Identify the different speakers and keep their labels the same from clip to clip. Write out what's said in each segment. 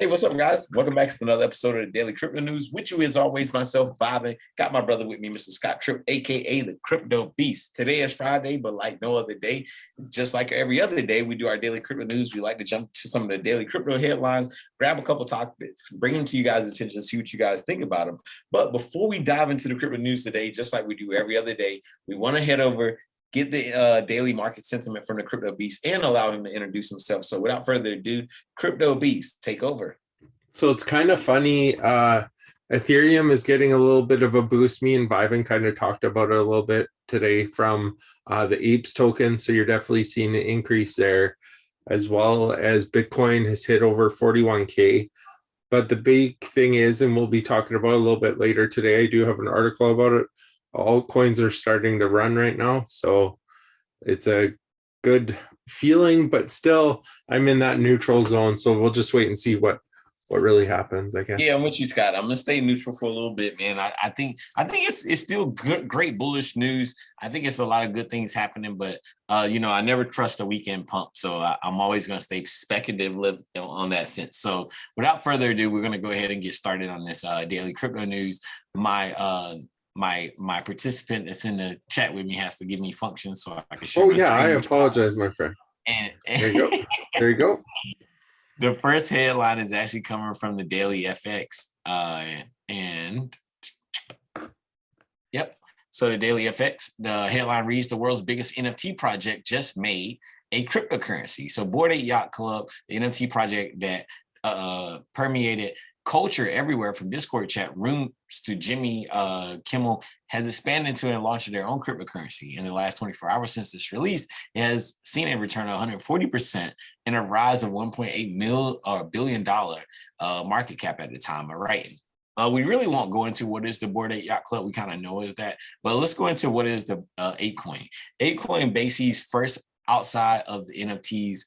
Speaker 1: Hey, what's up, guys? Welcome back to another episode of the Daily Crypto News. With you, as always, myself, Vibin. Got my brother with me, Mr. Scott Tripp, aka the Crypto Beast. Today is Friday, but like no other day, just like every other day, we do our Daily Crypto News. We like to jump to some of the daily crypto headlines, grab a couple topics, bring them to you guys' attention, see what you guys think about them. But before we dive into the crypto news today, just like we do every other day, we want to head over, get the daily market sentiment from the Crypto Beast, and allow him to introduce himself. So without further ado, Crypto Beast, take over.
Speaker 2: So it's kind of funny. Ethereum is getting a little bit of a boost. Me and Vibin kind of talked about it a little bit today from the APES token. So you're definitely seeing an increase there, as well as Bitcoin has hit over 41K. But the big thing is, and we'll be talking about it a little bit later today, I do have an article about it. Altcoins are starting to run right now. So it's a good feeling, but still I'm in that neutral zone. So we'll just wait and see what really happens, I guess.
Speaker 1: Yeah, I'm with you, Scott. I'm gonna stay neutral for a little bit, man. I think it's still good, great bullish news. I think it's a lot of good things happening, but I never trust a weekend pump, so I'm always gonna stay speculative on that sense. So without further ado, we're gonna go ahead and get started on this daily crypto news. My participant that's in the chat with me has to give me functions so I can share.
Speaker 2: Oh yeah, I apologize, my friend.
Speaker 1: And
Speaker 2: there you go. There you go.
Speaker 1: The first headline is actually coming from the Daily FX. And yep. So the Daily FX, the headline reads, the world's biggest NFT project just made a cryptocurrency. So Bored Ape Yacht Club, the NFT project that permeated culture everywhere from Discord chat rooms to Jimmy Kimmel, has expanded into and launched their own cryptocurrency. In the last 24 hours since this release, it has seen a return of 140% and a rise of $1.8 billion market cap at the time of writing. We really won't go into what is the Bored Ape Yacht Club. We kind of know is that, but let's go into what is the ApeCoin. ApeCoin Basie's first outside of the NFTs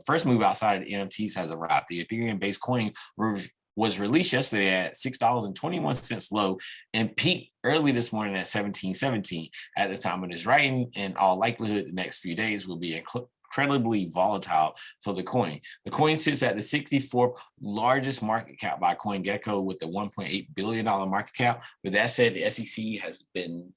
Speaker 1: first move outside of the NFTs has arrived. The Ethereum-based coin was released yesterday at $6.21 low and peaked early this morning at $17.17. At the time of this writing, in all likelihood, the next few days will be incredibly volatile for the coin. The coin sits at the 64th largest market cap by CoinGecko with the $1.8 billion market cap. With that said, the SEC has been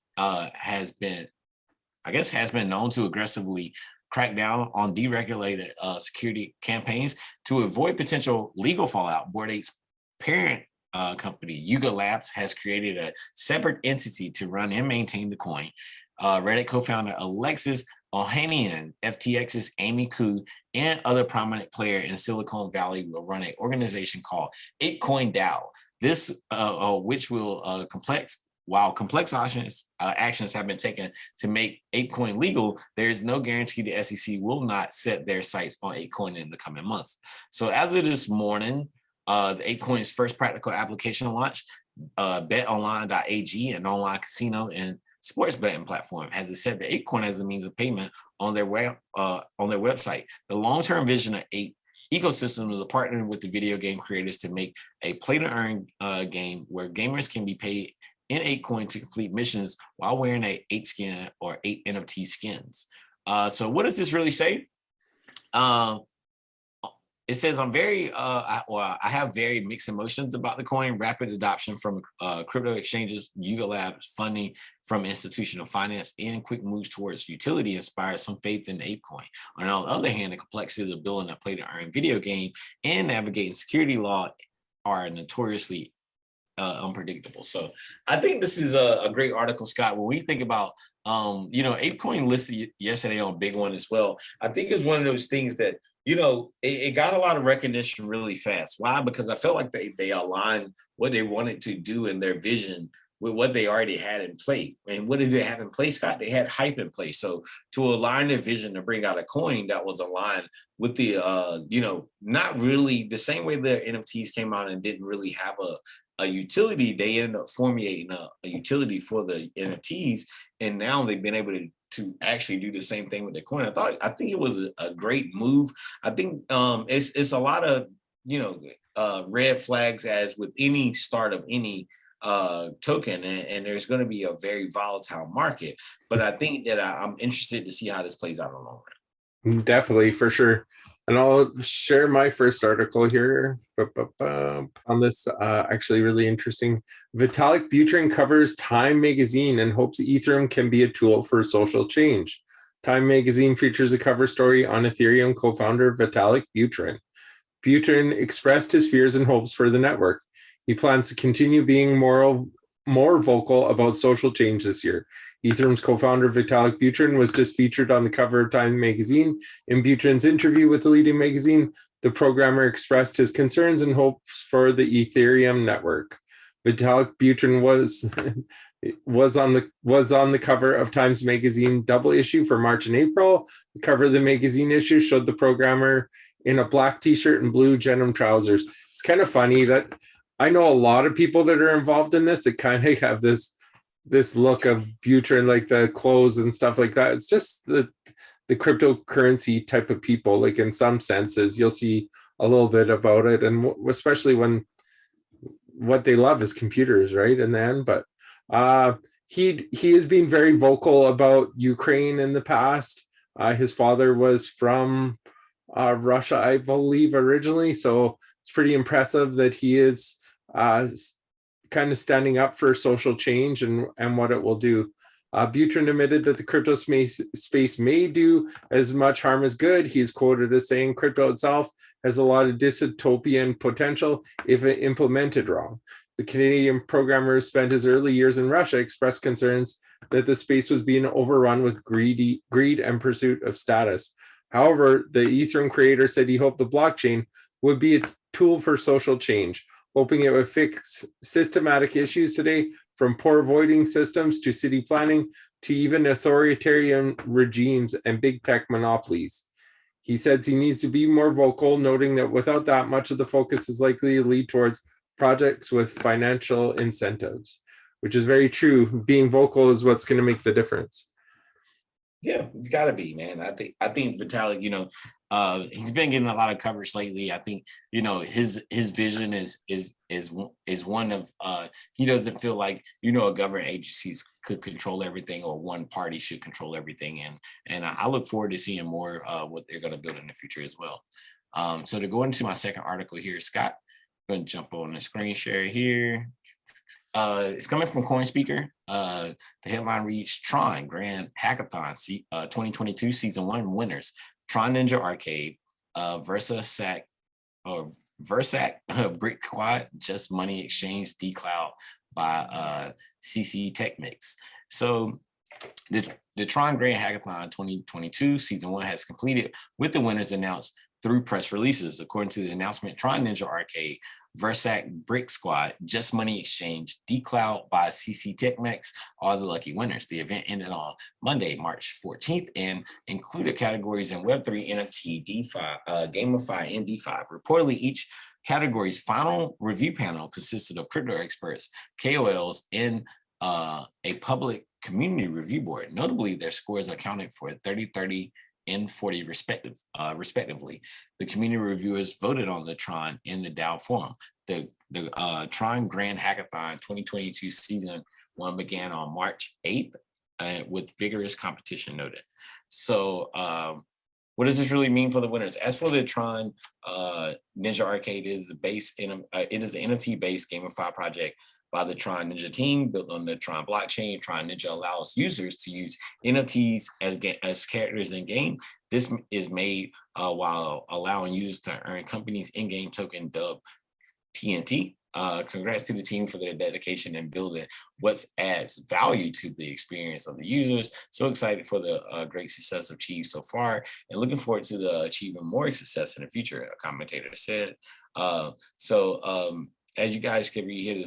Speaker 1: known to aggressively crack down on deregulated security campaigns to avoid potential legal fallout. Bored Ape's parent company, Yuga Labs, has created a separate entity to run and maintain the coin. Reddit co-founder Alexis Ohanian, FTX's Amy Khoo, and other prominent player in Silicon Valley will run an organization called ApeCoin DAO. This, which will While complex actions have been taken to make ApeCoin legal, there is no guarantee the SEC will not set their sights on ApeCoin in the coming months. So as of this morning, the ApeCoin's first practical application launched, betonline.ag, an online casino and sports betting platform, has accepted ApeCoin as a means of payment on their website. The long-term vision of Ape ecosystem is a partner with the video game creators to make a play-to-earn game where gamers can be paid in ApeCoin to complete missions while wearing a Ape skin or Ape NFT skins. So what does this really say? It says I have very mixed emotions about the coin. Rapid adoption from crypto exchanges, Yuga Labs, funding from institutional finance, and quick moves towards utility inspires some faith in ApeCoin. On the other hand, the complexities of building a play-to-earn video game and navigating security law are notoriously unpredictable. So I think this is a great article, Scott. When we think about ApeCoin listed yesterday on BigONE as well, I think it's one of those things that it got a lot of recognition really fast. Why? Because I felt like they aligned what they wanted to do in their vision with what they already had in play. And what did they have in place, Scott? They had hype in place. So to align their vision to bring out a coin that was aligned with the, not really the same way the NFTs came out and didn't really have a utility, they ended up formulating a utility for the NFTs. And now they've been able to actually do the same thing with the coin. I think it was a great move. I think it's a lot of red flags as with any start of any token, and there's going to be a very volatile market. But I think that I'm interested to see how this plays out in the long run.
Speaker 2: Definitely, for sure. And I'll share my first article here on this actually really interesting. Vitalik Buterin covers Time magazine and hopes Ethereum can be a tool for social change. Time magazine features a cover story on Ethereum co-founder Vitalik Buterin. Buterin expressed his fears and hopes for the network. He plans to continue being more vocal about social change this year. Ethereum's co-founder Vitalik Buterin was just featured on the cover of Time magazine. In Buterin's interview with the leading magazine, the programmer expressed his concerns and hopes for the Ethereum network. Vitalik Buterin was on the cover of Times magazine double issue for March and April. The cover of the magazine issue showed the programmer in a black t-shirt and blue denim trousers. It's kind of funny that I know a lot of people that are involved in this that kind of have this look of Buterin, like the clothes and stuff like that. It's just the cryptocurrency type of people. Like in some senses, you'll see a little bit about it, and especially when what they love is computers, right? In the end, but he has been very vocal about Ukraine in the past. His father was from Russia, I believe, originally, so it's pretty impressive that he is kind of standing up for social change and what it will do. Buterin admitted that the crypto space may do as much harm as good. He's quoted as saying crypto itself has a lot of dystopian potential if it implemented wrong. The Canadian programmer who spent his early years in Russia expressed concerns that the space was being overrun with greed and pursuit of status. However, the Ethereum creator said he hoped the blockchain would be a tool for social change, hoping it would fix systematic issues today, from poor voting systems to city planning to even authoritarian regimes and big tech monopolies. He says he needs to be more vocal, noting that without that, much of the focus is likely to lead towards projects with financial incentives, which is very true. Being vocal is what's going to make the difference.
Speaker 1: Yeah, it's got to be, man. I think Vitalik, he's been getting a lot of coverage lately. I think, his vision is one of he doesn't feel like, government agencies could control everything, or one party should control everything. And I look forward to seeing more what they're going to build in the future as well. So to go into my second article here, Scott, I'm going to jump on the screen share here. It's coming from CoinSpeaker. The headline reads: Tron Grand Hackathon 2022 Season 1 winners. Tron Ninja Arcade, Versac Brick Quad, Just Money Exchange, D-Cloud by CC Tech Mix. So the Tron Grand Hackathon 2022 Season 1 has completed, with the winners announced through press releases. According to the announcement, Tron Ninja Arcade, Versac Brick Squad, Just Money Exchange, D-Cloud by CC TechMex are the lucky winners. The event ended on Monday, March 14th, and included categories in Web3, NFT, DeFi, GameFi, and DeFi. Reportedly, each category's final review panel consisted of crypto experts, KOLs, and a public community review board. Notably, their scores accounted for 30 and 40 respectively. The community reviewers voted on the Tron in the DAO forum. The Tron Grand Hackathon 2022 Season 1 began on March 8th with vigorous competition noted. So what does this really mean for the winners? As for the Tron Ninja Arcade, it is an NFT-based GameFi project by the Tron Ninja team, built on the Tron blockchain. Tron Ninja allows users to use NFTs as characters in game. This is made while allowing users to earn companies' in-game token dubbed TNT. Congrats to the team for their dedication in building what adds value to the experience of the users. So excited for the great success achieved so far, and looking forward to the achieving more success in the future, a commentator said. As you guys can read here,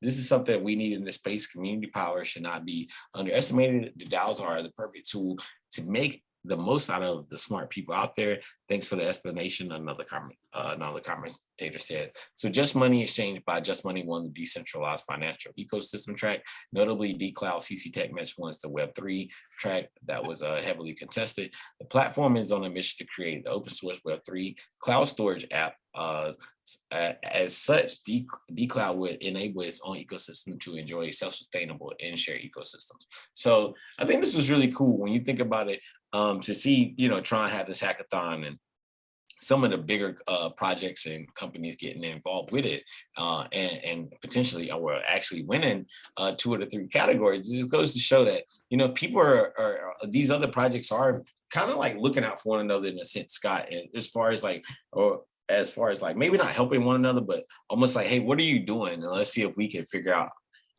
Speaker 1: this is something that we need in the space. Community power should not be underestimated. The DAOs are the perfect tool to make the most out of the smart people out there. Thanks for the explanation, another commentator said. So Just Money Exchange by Just Money won the decentralized financial ecosystem track. Notably, D-Cloud CC TechMesh won the Web3 track that was heavily contested. The platform is on a mission to create the open source Web3 cloud storage app. As such, D-Cloud would enable its own ecosystem to enjoy self-sustainable and shared ecosystems. So I think this was really cool when you think about it, to see, Tron have this hackathon, and some of the bigger projects and companies getting involved with it, and potentially or actually winning 2 of the 3 categories. It just goes to show that, you know, people are these other projects are kind of like looking out for one another in a sense, Scott, and as far as like, or as far as like maybe not helping one another, but almost like, hey, what are you doing? And let's see if we can figure out,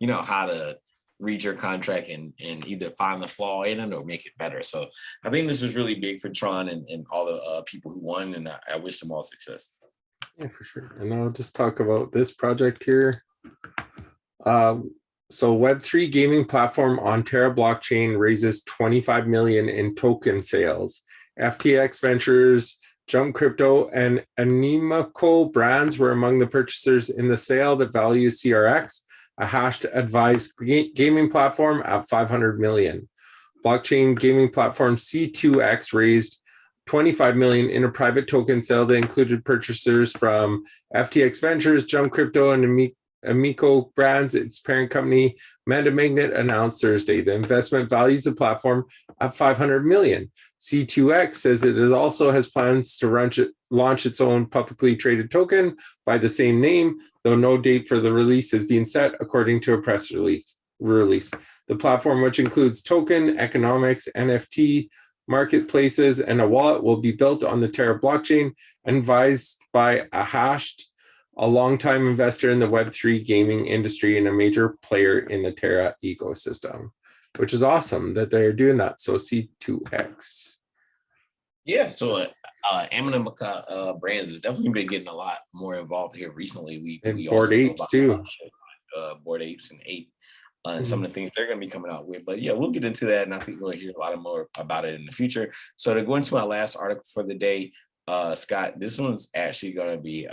Speaker 1: you know, how to read your contract and either find the flaw in it or make it better. So I think this was really big for Tron and all the people who won, and I wish them all success.
Speaker 2: Yeah, for sure. And I'll just talk about this project here. So Web3 gaming platform on Terra blockchain raises 25 million in token sales. FTX Ventures, Jump Crypto, and Animico Brands were among the purchasers in the sale that values CRX, a hashed advised gaming platform, at 500 million. Blockchain gaming platform C2X raised 25 million in a private token sale that included purchasers from FTX Ventures, Jump Crypto, and Amico Brands. Its parent company, MetaMagnet, announced Thursday the investment values the platform at 500 million. C2X says it also has plans to launch its own publicly traded token by the same name, though no date for the release is being set, according to a press release. The platform, which includes token, economics, NFT, marketplaces, and a wallet, will be built on the Terra blockchain and advised by a longtime investor in the Web3 gaming industry and a major player in the Terra ecosystem, which is awesome that they're doing that. So C2X.
Speaker 1: Yeah, so Animica Brands has definitely been getting a lot more involved here recently. We
Speaker 2: Bored
Speaker 1: also
Speaker 2: Apes too.
Speaker 1: Bored Apes and Ape. And some of the things they're going to be coming out with. But yeah, we'll get into that, and I think we'll hear a lot more about it in the future. So to go into my last article for the day, Scott, this one's actually going to be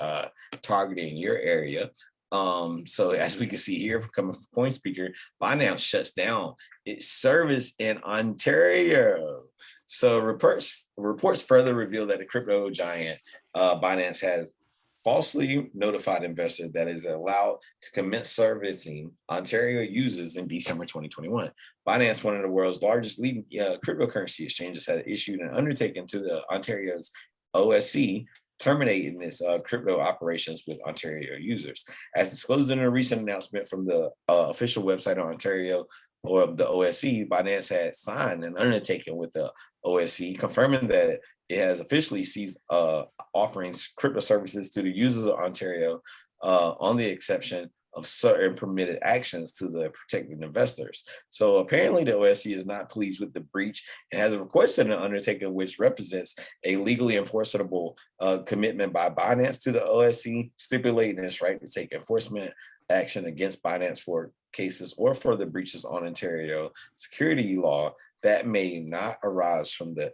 Speaker 1: targeting your area. So as we can see here, coming from Point Speaker, Binance shuts down its service in Ontario. So reports further reveal that the crypto giant Binance has falsely notified investors that is allowed to commence servicing Ontario users in December 2021. Binance, one of the world's largest leading cryptocurrency exchanges, had issued an undertaking to the Ontario's OSC, terminating its crypto operations with Ontario users. As disclosed in a recent announcement from the official website of Ontario or the OSC, Binance had signed an undertaking with the OSC, confirming that it has officially ceased offering crypto services to the users of Ontario on the exception of certain permitted actions to the protected investors. So apparently the OSC is not pleased with the breach and has requested an undertaking which represents a legally enforceable commitment by Binance to the OSC, stipulating its right to take enforcement action against Binance for cases or for the breaches on Ontario security law that may not arise from the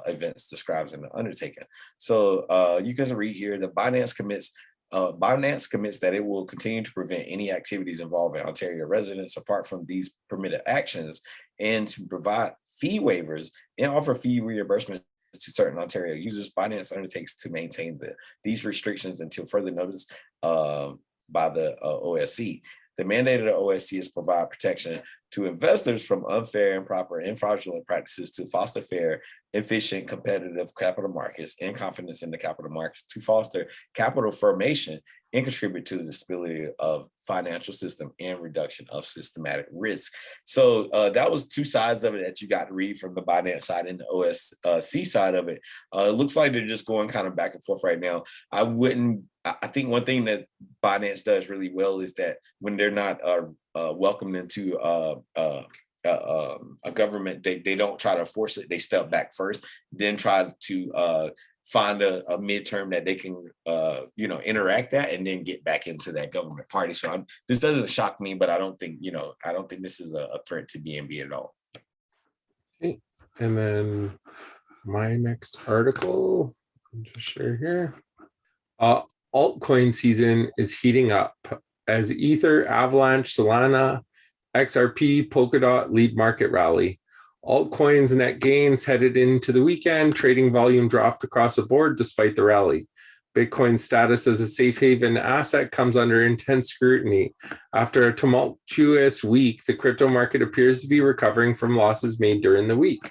Speaker 1: events described in the undertaking. So you can read here that Binance commits that it will continue to prevent any activities involving Ontario residents apart from these permitted actions, and to provide fee waivers and offer fee reimbursement to certain Ontario users. Binance undertakes to maintain these restrictions until further notice by the OSC. The mandate of the OSC is provide protection to investors from unfair, improper, and fraudulent practices, to foster fair, efficient, competitive capital markets and confidence in the capital markets, to foster capital formation and contribute to the stability of financial system and reduction of systematic risk. So that was 2 sides of it that you got to read from the Binance side and the OSC side of it. It looks like they're just going kind of back and forth right now. I think one thing that Binance does really well is that when they're not welcomed into a government, they don't try to force it. They step back first, then try to find a midterm that they can interact at, and then get back into that government party. So this doesn't shock me, but I don't think this is a threat to BNB at all.
Speaker 2: Okay. And then my next article, I'll just share here. Altcoin season is heating up as Ether, Avalanche, Solana, XRP, Polkadot lead market rally. Altcoins net gains headed into the weekend. Trading volume dropped across the board despite the rally. Bitcoin's status as a safe haven asset comes under intense scrutiny. After a tumultuous week, the crypto market appears to be recovering from losses made during the week.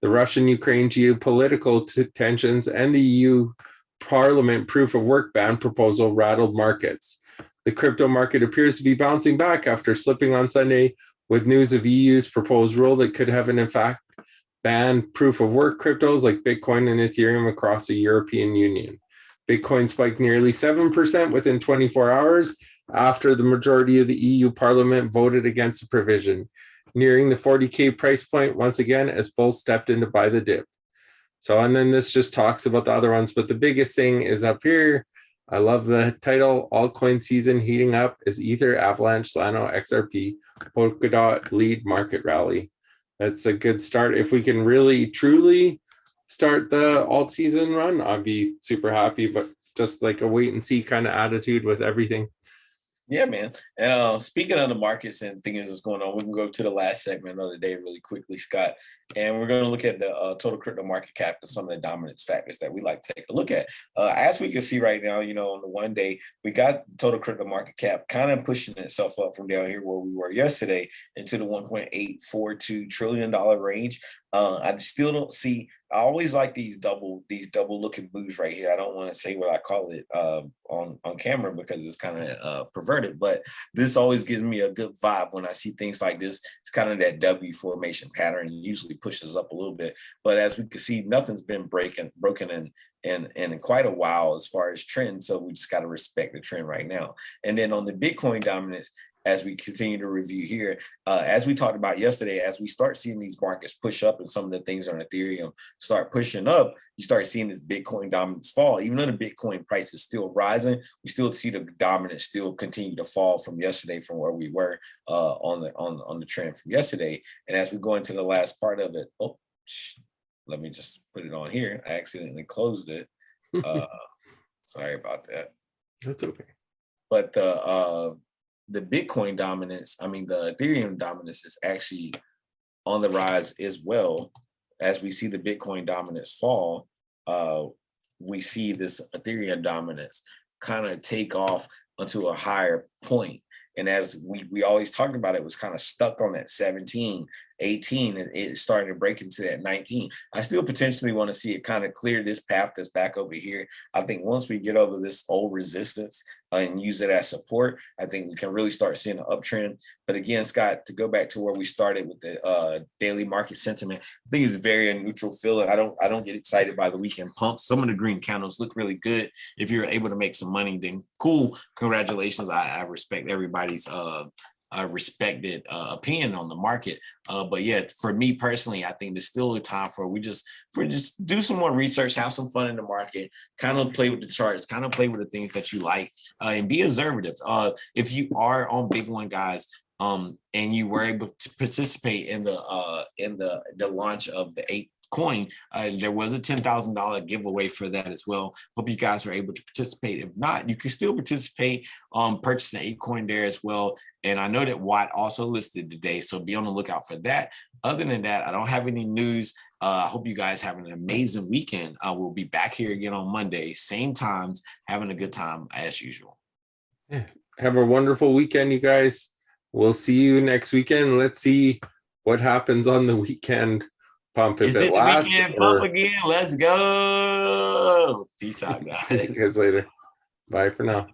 Speaker 2: The Russian-Ukraine geopolitical tensions and the EU Parliament proof of work ban proposal rattled markets. The crypto market appears to be bouncing back after slipping on Sunday with news of EU's proposed rule that could have an effect ban proof of work cryptos like Bitcoin and Ethereum across the European Union. Bitcoin spiked nearly 7% within 24 hours after the majority of the EU Parliament voted against the provision, nearing the 40K price point once again as bulls stepped in to buy the dip. So, and then this just talks about the other ones, but the biggest thing is up here. I love the title, Altcoin season heating up as Ether, Avalanche, Solana, XRP, Polkadot lead market rally. That's a good start. If we can really, truly start the alt season run, I'd be super happy, but just like a wait and see kind of attitude with everything.
Speaker 1: Yeah, man. Speaking of the markets and things that's going on, we can go to the last segment of the day really quickly, Scott. And we're going to look at the total crypto market cap and some of the dominance factors that we like to take a look at. As we can see right now, on the 1 day, we got total crypto market cap kind of pushing itself up from down here where we were yesterday into the $1.842 trillion range. I still don't see. I always like these double looking moves right here. I don't want to say what I call it on camera because it's kind of perverted, but this always gives me a good vibe when I see things like this. It's kind of that W formation pattern. It usually pushes up a little bit, but as we can see, nothing's been broken in quite a while as far as trend. So we just got to respect the trend right now. And then on the Bitcoin dominance, as we continue to review here, as we talked about yesterday, as we start seeing these markets push up and some of the things on Ethereum start pushing up, you start seeing this Bitcoin dominance fall. Even though the Bitcoin price is still rising, we still see the dominance still continue to fall from yesterday from where we were on the trend from yesterday. And as we go into the last part of it, let me just put it on here. I accidentally closed it. Sorry about that.
Speaker 2: That's okay.
Speaker 1: But the Bitcoin dominance, the Ethereum dominance is actually on the rise as well. As we see the Bitcoin dominance fall, we see this Ethereum dominance kind of take off onto a higher point. And as we always talked about, it was kind of stuck on that 17, 18, and it started to break into that 19. I still potentially want to see it kind of clear this path that's back over here. I think once we get over this old resistance and use it as support, I think we can really start seeing an uptrend. But again, Scott, to go back to where we started with the daily market sentiment, I think it's very a neutral feeling. I don't get excited by the weekend pumps. Some of the green candles look really good. If you're able to make some money, then cool. Congratulations. I respect everybody's respected opinion on the market. But yeah, for me personally, I think there's still a time for just do some more research, have some fun in the market, kind of play with the charts, kind of play with the things that you like, and be observative. If you are on BigONE, guys, and you were able to participate in the launch of the 8 coin, there was a $10,000 giveaway for that as well. Hope you guys were able to participate. If not, you can still participate, purchase the 8 coin there as well. And I know that Watt also listed today, so be on the lookout for that. Other than that, I don't have any news. I hope you guys have an amazing weekend. I will be back here again on Monday, same times, having a good time as usual.
Speaker 2: Yeah. Have a wonderful weekend, you guys. We'll see you next weekend. Let's see what happens on the weekend pump.
Speaker 1: Is it the weekend pump again? Let's go. Peace out, guys.
Speaker 2: See you guys later. Bye for now.